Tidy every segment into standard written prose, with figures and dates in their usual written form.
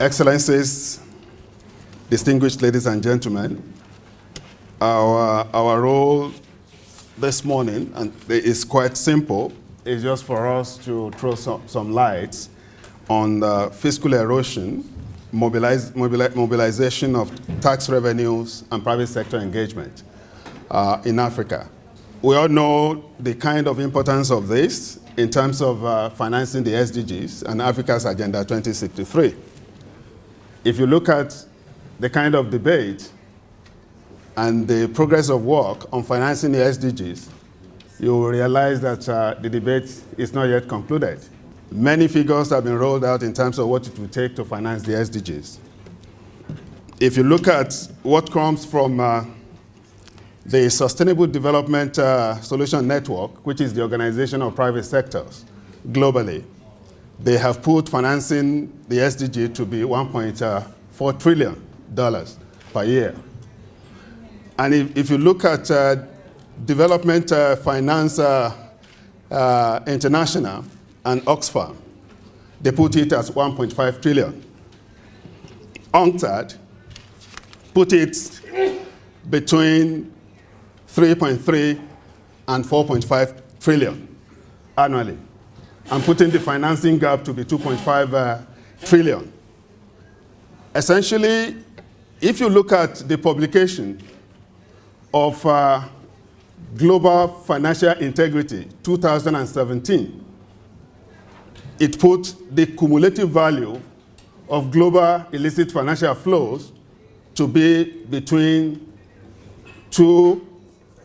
Excellencies, distinguished ladies and gentlemen, our role this morning and is quite simple. It's just for us to throw some lights on the fiscal erosion, mobilization of tax revenues, and private sector engagement in Africa. We all know the kind of importance of this in terms of financing the SDGs and Africa's Agenda 2063. If you look at the kind of debate and the progress of work on financing the SDGs, you will realize that the debate is not yet concluded. Many figures have been rolled out in terms of what it will take to finance the SDGs. If you look at what comes from the Sustainable Development Solution Network, which is the organization of private sectors globally, they have put financing the SDG to be $1.4 trillion per year. And if you look at Development Finance International and Oxfam, they put it as 1.5 trillion. UNCTAD put it between 3.3 and 4.5 trillion annually, and putting the financing gap to be 2.5 trillion. Essentially, if you look at the publication of Global Financial Integrity 2017, it put the cumulative value of global illicit financial flows to be between 2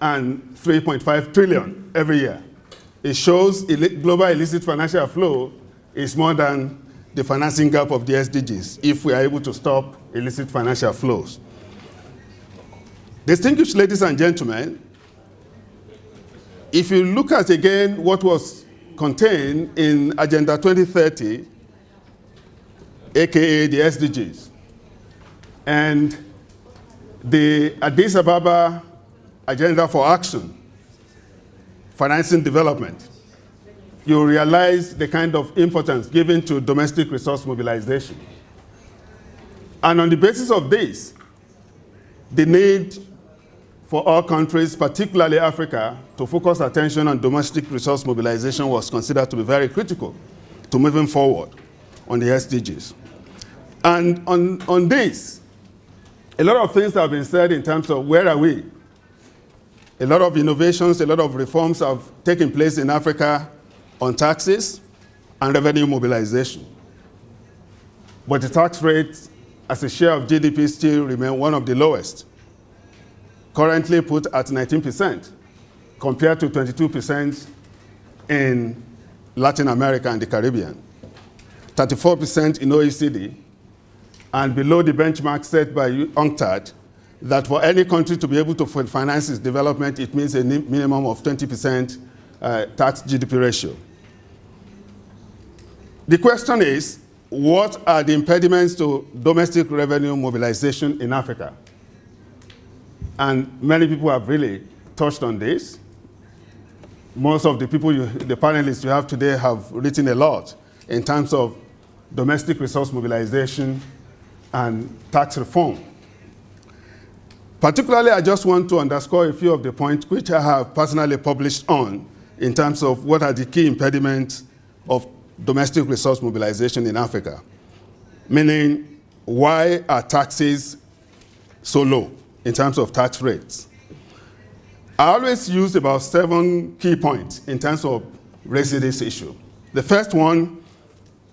and 3.5 trillion every year. It shows global illicit financial flow is more than the financing gap of the SDGs if we are able to stop illicit financial flows. Distinguished ladies and gentlemen, if you look at again what was contained in Agenda 2030, aka the SDGs, and the Addis Ababa Agenda for Action, financing development, you realize the kind of importance given to domestic resource mobilization. And on the basis of this, the need for all countries, particularly Africa, to focus attention on domestic resource mobilization was considered to be very critical to moving forward on the SDGs. And on this, a lot of things have been said in terms of where are we. A lot of innovations, a lot of reforms have taken place in Africa on taxes and revenue mobilization. But the tax rate as a share of GDP still remains one of the lowest, currently put at 19%, compared to 22% in Latin America and the Caribbean, 34% in OECD, and below the benchmark set by UNCTAD, that for any country to be able to finance its development, it means a minimum of 20% tax GDP ratio. The question is, what are the impediments to domestic revenue mobilization in Africa? And many people have really touched on this. Most of the people, the panelists you have today have written a lot in terms of domestic resource mobilization and tax reform. Particularly, I just want to underscore a few of the points which I have personally published on in terms of what are the key impediments of domestic resource mobilization in Africa. Meaning, why are taxes so low in terms of tax rates? I always use about 7 key points in terms of raising this issue. The first one,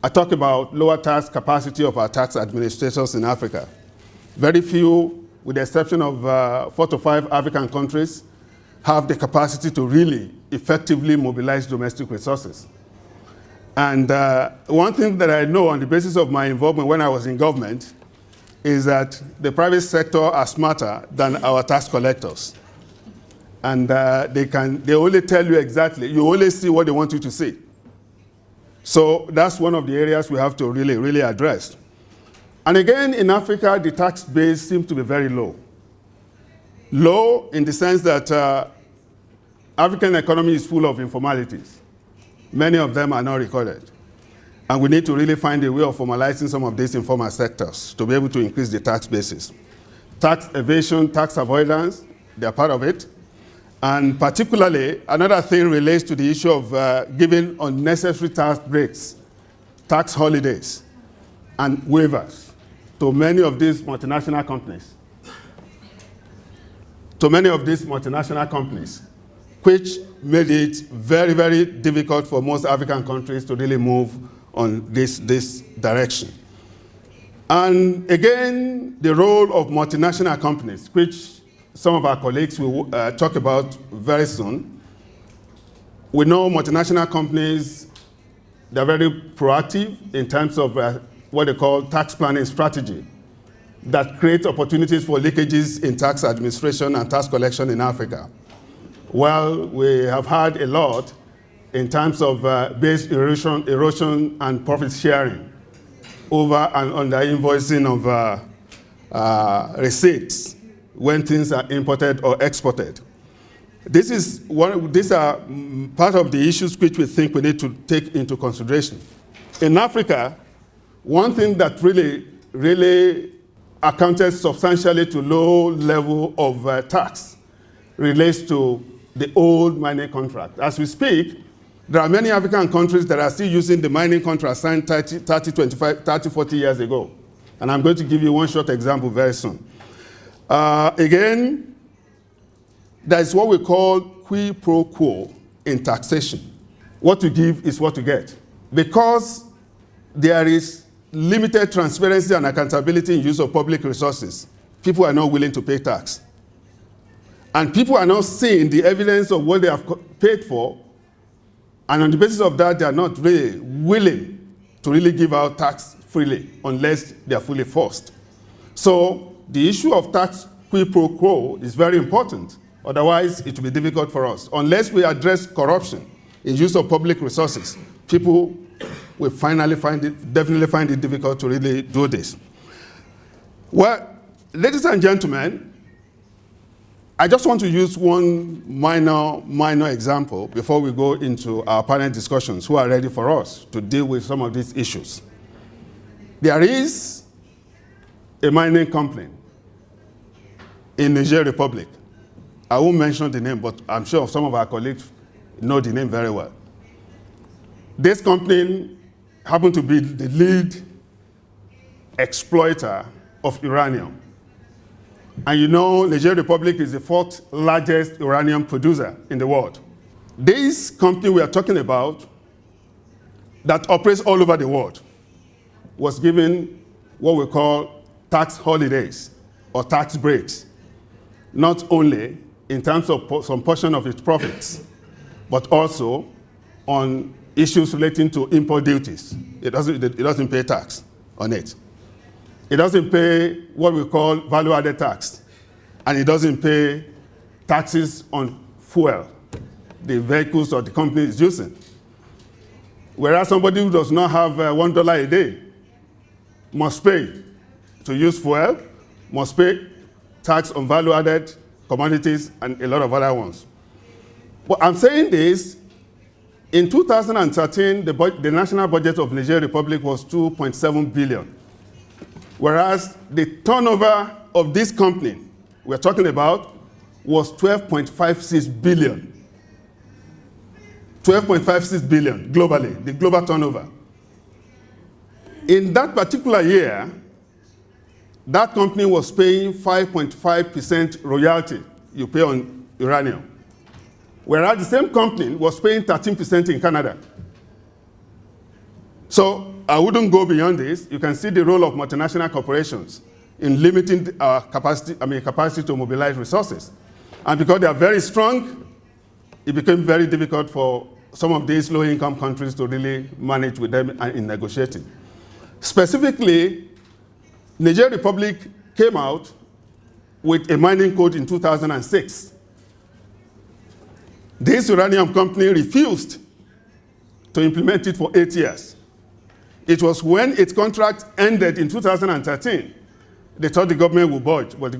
I talk about lower tax capacity of our tax administrators in Africa. Very few, with the exception of 4 to 5 African countries, have the capacity to really effectively mobilize domestic resources. And one thing that I know on the basis of my involvement when I was in government is that the private sector are smarter than our tax collectors. And they only tell you exactly, you only see what they want you to see. So that's one of the areas we have to really address. And again, in Africa, the tax base seems to be very low. Low in the sense that African economy is full of informalities. Many of them are not recorded. And we need to really find a way of formalizing some of these informal sectors to be able to increase the tax basis. Tax evasion, tax avoidance, they're part of it. And particularly, another thing relates to the issue of giving unnecessary tax breaks, tax holidays, and waivers to many of these multinational companies. Which made it very, very difficult for most African countries to really move on this direction. And again, the role of multinational companies, which some of our colleagues will talk about very soon. We know multinational companies, they're very proactive in terms of what they call tax planning strategy that creates opportunities for leakages in tax administration and tax collection in Africa. Well, we have had a lot in terms of base erosion and profit sharing over and under invoicing of receipts when things are imported or exported. These are part of the issues which we think we need to take into consideration. In Africa, one thing that really accounted substantially to low level of tax relates to the old mining contract. As we speak, there are many African countries that are still using the mining contract signed 40 years ago. And I'm going to give you one short example very soon. Again, there is what we call quid pro quo in taxation. What you give is what you get. Because there is limited transparency and accountability in use of public resources, people are not willing to pay tax. And people are not seeing the evidence of what they have paid for, and on the basis of that, they are not really willing to really give out tax freely unless they are fully forced. So the issue of tax quid pro quo is very important. Otherwise, it will be difficult for us. Unless we address corruption in use of public resources, people will definitely find it difficult to really do this. Well, ladies and gentlemen, I just want to use one minor example before we go into our panel discussions who are ready for us to deal with some of these issues. There is a mining company in Niger Republic. I won't mention the name, but I'm sure some of our colleagues know the name very well. This company happened to be the lead exploiter of uranium. And you know, Niger Republic is the 4th largest uranium producer in the world. This company we are talking about that operates all over the world was given what we call tax holidays or tax breaks, not only in terms of some portion of its profits, but also on issues relating to import duties. It doesn't pay tax on it. It doesn't pay what we call value-added tax, and it doesn't pay taxes on fuel the vehicles or the company is using. Whereas somebody who does not have $1 a day must pay to use fuel, must pay tax on value-added commodities, and a lot of other ones. But I'm saying this, in 2013, the national budget of Niger Republic was 2.7 billion. Whereas the turnover of this company we're talking about was 12.56 billion. 12.56 billion globally, the global turnover. In that particular year, that company was paying 5.5% royalty you pay on uranium. Whereas the same company was paying 13% in Canada. So I wouldn't go beyond this. You can see the role of multinational corporations in limiting our capacity to mobilize resources. And because they are very strong, it became very difficult for some of these low-income countries to really manage with them in negotiating. Specifically, Niger Republic came out with a mining code in 2006. This uranium company refused to implement it for 8 years. It was when its contract ended in 2013, they thought the government would budge, but the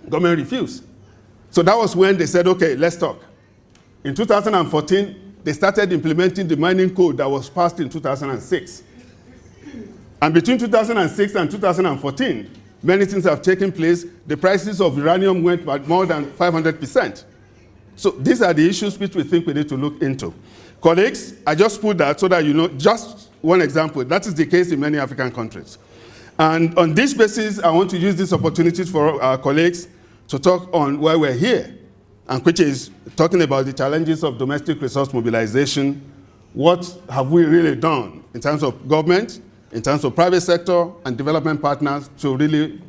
government refused. So that was when they said, okay, let's talk. In 2014, they started implementing the mining code that was passed in 2006. And between 2006 and 2014, many things have taken place. The prices of uranium went by more than 500%. So these are the issues which we think we need to look into. Colleagues, I just put that so that you know, just one example. That is the case in many African countries. And on this basis, I want to use this opportunity for our colleagues to talk on why we're here, and which is talking about the challenges of domestic resource mobilization. What have we really done in terms of government, in terms of private sector and development partners to really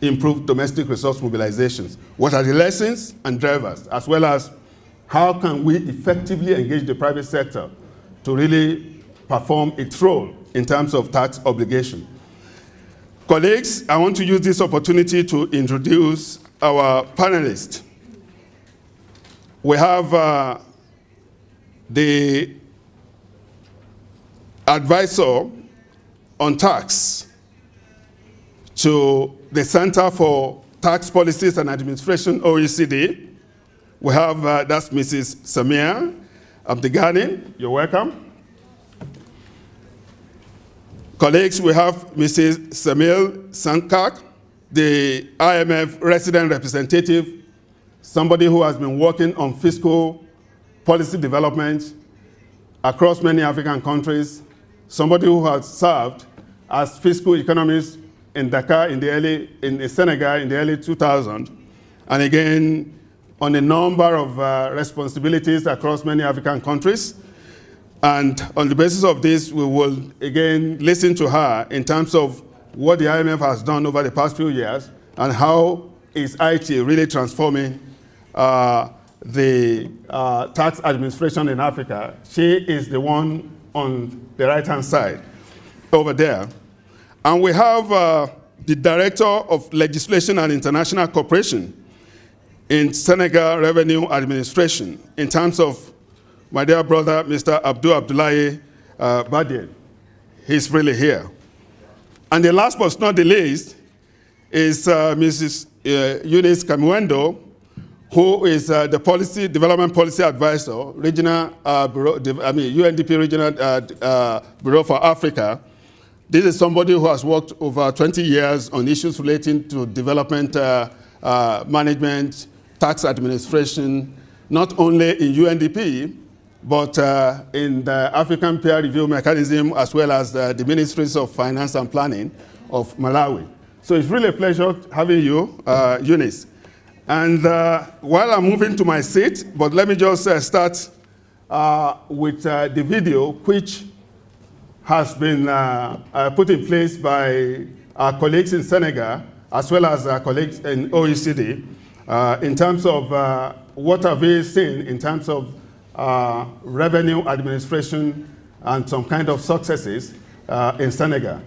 improve domestic resource mobilizations? What are the lessons and drivers, as well as how can we effectively engage the private sector to really perform its role in terms of tax obligation? Colleagues, I want to use this opportunity to introduce our panelists. We have the advisor on tax to the Center for Tax Policies and Administration, OECD. We have, that's Mrs. Samia Abdigani. You're welcome. Colleagues, we have Mrs. Samil Sankak, the IMF resident representative, somebody who has been working on fiscal policy development across many African countries, somebody who has served as fiscal economist in Dakar in Senegal in the early 2000s, and again on a number of responsibilities across many African countries. And on the basis of this, we will again listen to her in terms of what the IMF has done over the past few years and how is IT really transforming the tax administration in Africa. She is the one on the right-hand side over there. And we have the Director of Legislation and International Cooperation in Senegal Revenue Administration in terms of my dear brother, Mr. Abdoulaye Badien. He's really here. And the last but not the least is Mrs. Eunice Kamwendo, who is the Development Policy Advisor, Regional UNDP Regional Bureau for Africa. This is somebody who has worked over 20 years on issues relating to development management, tax administration, not only in UNDP, but in the African peer review mechanism, as well as the Ministries of Finance and Planning of Malawi. So it's really a pleasure having you, Eunice. And while I'm moving to my seat, but let me just start with the video, which has been put in place by our colleagues in Senegal, as well as our colleagues in OECD, in terms of what have we seen in terms of revenue administration and some kind of successes in Senegal.